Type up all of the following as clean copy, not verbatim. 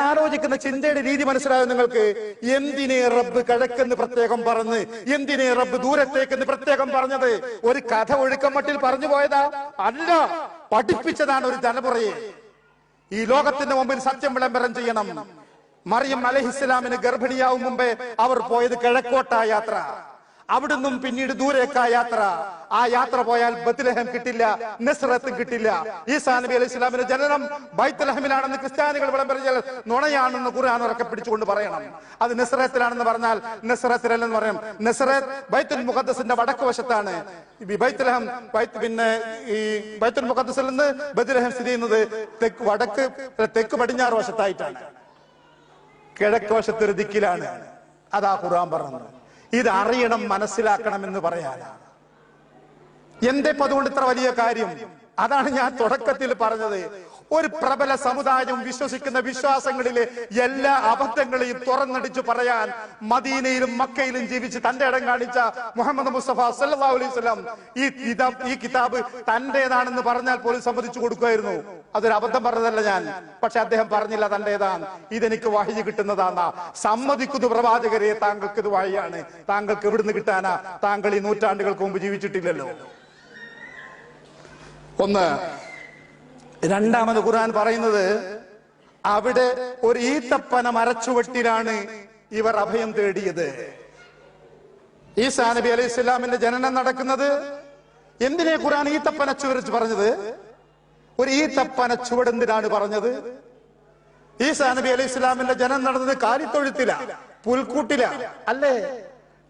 ആലോചിക്കുന്ന ചിന്തയുടെ രീതി മനസ്സിലായോ നിങ്ങൾക്ക്? എന്തിനെ റബ്ബ് കിഴക്കെന്ന് പ്രത്യേകം പറഞ്ഞ്, എന്തിനെ റബ്ബ് ദൂരത്തേക്കെന്ന് പ്രത്യേകം പറഞ്ഞത്? ഒരു കഥ ഒഴുക്കം മട്ടിൽ പറഞ്ഞു പോയതാ അല്ല, പഠിപ്പിച്ചതാണ് ഒരു തലമുറയെ. ഈ ലോകത്തിന്റെ മുമ്പിൽ സത്യം വിളംബരം ചെയ്യണം. മറിയം അലൈഹിസ്സലാമിന് ഗർഭിണിയാവും മുമ്പേ അവർ പോയത് കിഴക്കോട്ടാ യാത്ര, അവിടുന്നും പിന്നീട് ദൂരേക്കാ യാത്ര. ആ യാത്ര പോയാൽ ബത്ലഹേം കിട്ടില്ല, നസ്രത്തും കിട്ടില്ല. ഈസാ നബി അലൈഹി സ്വലാമിന്റെ ജനനം ബൈത്തുലഹമിലാണെന്ന് ക്രിസ്ത്യാനികൾ വിളംബരം ചെയ്താൽ നുണയാണെന്ന് ഖുർആൻ ഉറക്കെ പിടിച്ചുകൊണ്ട് പറയണം. അത് നസ്രത്തിലാണെന്ന് പറഞ്ഞാൽ നസ്രത്തിലല്ലെന്ന് പറയണം. നസ്രത്ത് ബൈത്തുൽ മുഖദ്ദസിന്റെ വടക്ക് വശത്താണ്. ബൈത്തുലഹം പിന്നെ ഈ ബൈത്തുൽ മുഖദ്ദസിൽ നിന്ന് ബത്ലഹേം സ്ഥിതി ചെയ്യുന്നത് തെക്ക് പടിഞ്ഞാറ് വശത്തായിട്ടാണ്, കിഴക്ക് വശത്തൊരു ദിക്കിലാണ്. അതാ ഖുർആൻ പറഞ്ഞത്. ഇത് അറിയണം, മനസ്സിലാക്കണം എന്ന് പറയാനാണ്. എന്തേപ്പോ അതുകൊണ്ട് ഇത്ര വലിയ കാര്യം? അതാണ് ഞാൻ തുടക്കത്തിൽ പറഞ്ഞത്. ഒരു പ്രബല സമുദായം വിശ്വസിക്കുന്ന വിശ്വാസങ്ങളിലെ എല്ലാ അബദ്ധങ്ങളെയും തുറന്നടിച്ചു പറയാൻ മദീനയിലും മക്കയിലും ജീവിച്ച് തന്റെ ഇടം കാണിച്ച മുഹമ്മദ് മുസ്തഫ സല്ലല്ലാഹു അലൈഹി വസല്ലം ഈ കിതാബ് തന്റേതാണെന്ന് പറഞ്ഞാൽ പോലും സമ്മതിച്ചു കൊടുക്കുമായിരുന്നു. അതൊരു അബദ്ധം പറഞ്ഞതല്ല ഞാൻ. പക്ഷെ അദ്ദേഹം പറഞ്ഞില്ല തന്റേതാണ്, ഇതെനിക്ക് വഹി കിട്ടുന്നതാന്നാ. സമ്മതിക്കുന്നു പ്രവാചകരെ, താങ്കൾക്ക് ഇത് വഹിയാണ്. താങ്കൾക്ക് എവിടുന്ന് കിട്ടാനാ? താങ്കൾ ഈ നൂറ്റാണ്ടുകൾക്ക് മുമ്പ് ജീവിച്ചിട്ടില്ലല്ലോ. ഒന്ന്. രണ്ടാമത് ഖുർആൻ പറയുന്നത്, അവിടെ ഒരു ഈത്തപ്പന മരച്ചുവട്ടിലാണ് ഇവർ അഭയം തേടിയത്. ഈസാ നബി അലൈഹി സ്വലാമിന്റെ ജനനം നടക്കുന്നത് എന്തിനെ ഖുർആൻ ഈത്തപ്പന ചുവട് പറഞ്ഞത്? ഒരു ഈത്തപ്പന ചുവടെന്തിനാണ് പറഞ്ഞത്? ഈസാ നബി അലൈഹി സ്വലാമിന്റെ ജനനം നടന്നത് കാലിത്തൊഴുത്തില, പുൽക്കൂട്ടില അല്ലേ?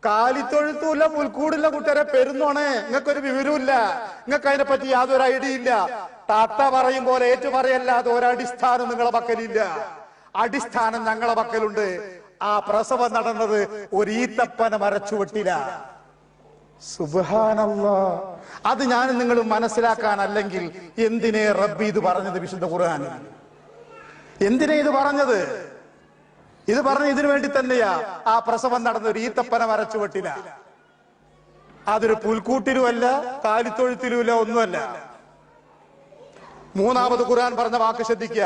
കാലിത്തൊഴുത്തുമില്ല, പുൽക്കൂടില്ല. കൂട്ടുകാരെ, പെരുന്നോണേ, നിങ്ങൾക്കൊരു വിവരമില്ല, നിങ്ങൾക്ക് അതിനെ പറ്റി യാതൊരു ഐഡിയ ഇല്ല. താത്ത പറയും പോലെ ഏറ്റു പറയല്ലാതെ ഒരടിസ്ഥാനം നിങ്ങളെ പക്കലില്ല. അടിസ്ഥാനം ഞങ്ങളെ പക്കലുണ്ട്. ആ പ്രസവം നടന്നത് ഒരു ഈത്തപ്പന മരച്ചുവട്ടില. സുബ്ഹാനല്ലാഹ്. അത് ഞാൻ നിങ്ങൾ മനസ്സിലാക്കാനല്ലെങ്കിൽ എന്തിനെ റബ്ബി ഇത് പറഞ്ഞത്? വിശുദ്ധ ഖുർആൻ എന്തിനാ ഇത് പറഞ്ഞത്? ഇത് പറഞ്ഞ ഇതിനു വേണ്ടി തന്നെയാ. ആ പ്രസവം നടന്ന ഒരു ഈത്തപ്പന മരച്ചുവട്ടില. അതൊരു പുൽക്കൂട്ടിലുമല്ല, കാലിത്തൊഴുത്തിലുമില്ല, ഒന്നുമല്ല. മൂന്നാമത് ഖുർആൻ പറഞ്ഞ വാക്ക് ശ്രദ്ധിക്കുക.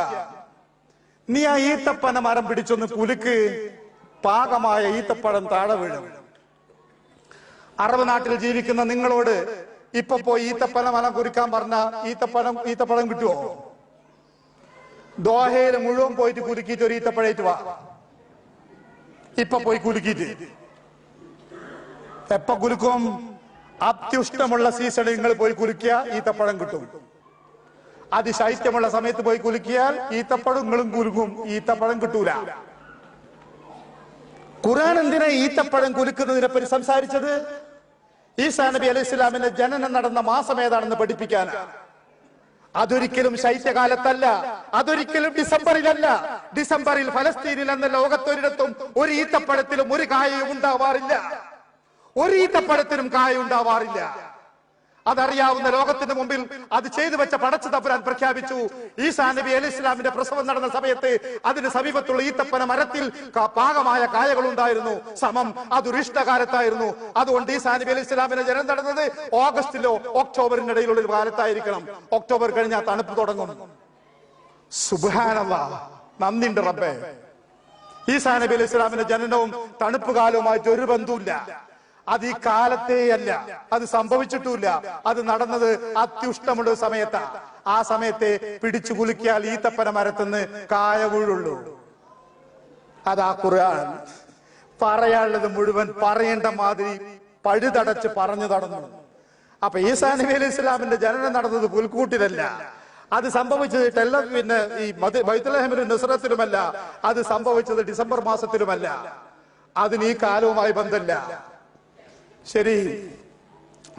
നീ ആ ഈത്തപ്പന മരം പിടിച്ചൊന്ന് കുലുക്ക്, പാകമായ ഈത്തപ്പഴം താഴെ വീഴും. അറബ് നാട്ടിൽ ജീവിക്കുന്ന നിങ്ങളോട് ഇപ്പൊ പോയി ഈത്തപ്പന മരം കുരുക്കാൻ പറഞ്ഞ ഈത്തപ്പഴം കിട്ടുമോ? ദോഹയിൽ മുഴുവൻ പോയിട്ട് കുലുക്കിയിട്ട് ഒരു ഈത്തപ്പഴേറ്റ് വാ. ഇപ്പൊ പോയി കുലുക്കിയിട്ട് എപ്പ കുലുക്കും? അത്യുഷ്ടമുള്ള സീസണിൽ നിങ്ങൾ പോയി കുലുക്കിയ ഈത്തപ്പഴം കിട്ടും. അതിശൈത്യമുള്ള സമയത്ത് പോയി കുലുക്കിയാൽ ഈത്തപ്പഴം നിങ്ങളും കുലുക്കും, ഈത്തപ്പഴം കിട്ടൂല. ഖുർആൻ എന്തിനാ ഈത്തപ്പഴം കുലുക്കുന്നതിനെ പറ്റി സംസാരിച്ചത്? ഈസാ നബി അലൈഹി സ്വലാമിന്റെ ജനനം നടന്ന മാസം ഏതാണെന്ന് പഠിപ്പിക്കാനാണ്. അതൊരിക്കലും ശൈത്യകാലത്തല്ല, അതൊരിക്കലും ഡിസംബറിലല്ല. ഡിസംബറിൽ ഫലസ്തീനിൽ എന്ന ലോകത്തൊരിടത്തും ഒരു ഈത്തപ്പഴത്തിലും ഒരു കായയും ഉണ്ടാവാറില്ല. ഒരു ഈത്തപ്പഴത്തിനും കായ ഉണ്ടാവാറില്ല. അതറിയാവുന്ന ലോകത്തിന്റെ മുമ്പിൽ അത് ചെയ്തു വെച്ച പടച്ചു തമ്പുരാൻ പ്രഖ്യാപിച്ചു, ഈസാ നബി അലൈഹി ഇസ്ലാമിന്റെ പ്രസവം നടന്ന സമയത്ത് അതിന് സമീപത്തുള്ള ഈത്തപ്പന മരത്തിൽ പാകമായ കായകൾ ഉണ്ടായിരുന്നു. സമം അതൊരു ഇഷ്ടകാലത്തായിരുന്നു. അതുകൊണ്ട് ഈസാ നബി അലൈഹി ഇസ്ലാമിന്റെ ജനനം നടന്നത് ഓഗസ്റ്റിലോ ഒക്ടോബറിന്റെ ഇടയിലുള്ള ഒരു കാലത്തായിരിക്കണം. ഒക്ടോബർ കഴിഞ്ഞാൽ തണുപ്പ് തുടങ്ങും. സുബ്ഹാനല്ലാഹ്, നന്ദിണ്ട് റബ്ബേ. ഈസാ നബി അലൈഹി ഇസ്ലാമിന്റെ ജനനവും തണുപ്പ് കാലവുമായിട്ട് ഒരു ബന്ധവുമില്ല. അത് ഈ കാലത്തെയല്ല, അത് സംഭവിച്ചിട്ടുമില്ല. അത് നടന്നത് അത്യുഷ്ടമുള്ള സമയത്താണ്. ആ സമയത്തെ പിടിച്ചു കുലുക്കിയാൽ ഈത്തപ്പന മരത്തുനിന്ന് കായ വീഴുള്ളൂ. അതാ ഖുർആൻ. പറയാനുള്ളത് മുഴുവൻ പറയേണ്ട മാതിരി പഴുതടച്ച് പറഞ്ഞു നടന്നു. അപ്പൊ ഈസാ നബി അലൈഹി ഇസ്ലാമിന്റെ ജനനം നടന്നത് പുൽക്കൂട്ടിലല്ല. അത് സംഭവിച്ചത് പിന്നെ ഈ ബൈത്തുലഹമിലും നസ്രത്തിലുമല്ല. അത് സംഭവിച്ചത് ഡിസംബർ മാസത്തിലുമല്ല. അതിന് ഈ കാലവുമായി ബന്ധമില്ല. ശരി,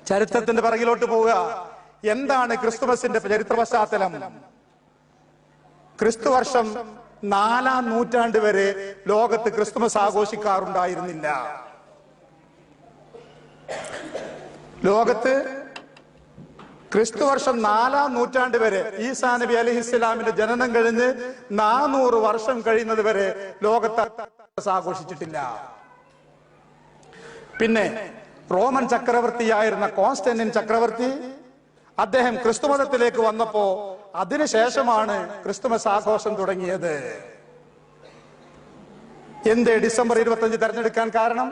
ചരിത്രത്തിന്റെ പിറകിലോട്ട് പോവുക. എന്താണ് ക്രിസ്തുമസിന്റെ ചരിത്ര പശ്ചാത്തലം? ക്രിസ്തു വർഷം 4-ാം നൂറ്റാണ്ട് വരെ ലോകത്ത് ക്രിസ്തുമസ് ആഘോഷിക്കാറുണ്ടായിരുന്നില്ല. ലോകത്ത് ക്രിസ്തു വർഷം 4-ാം നൂറ്റാണ്ട് വരെ, ഈസാ നബി അലൈഹിസ്സലാമിന്റെ ജനനം കഴിഞ്ഞ് 400 വർഷം കഴിയുന്നത് വരെ ലോകത്ത് ആഘോഷിച്ചിട്ടില്ല. പിന്നെ റോമൻ ചക്രവർത്തിയായിരുന്ന കോൺസ്റ്റന്റൈൻ ചക്രവർത്തി, അദ്ദേഹം ക്രിസ്തുമതത്തിലേക്ക് വന്നപ്പോ അതിനുശേഷമാണ് ക്രിസ്തുമസ് ആഘോഷം തുടങ്ങിയത്. എന്തേ ഡിസംബർ 25 തെരഞ്ഞെടുക്കാൻ കാരണം?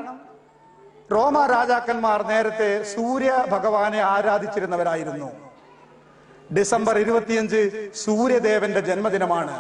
റോമ രാജാക്കന്മാർ നേരത്തെ സൂര്യ ഭഗവാനെ ആരാധിച്ചിരുന്നവരായിരുന്നു. ഡിസംബർ 25 സൂര്യദേവന്റെ ജന്മദിനമാണ്.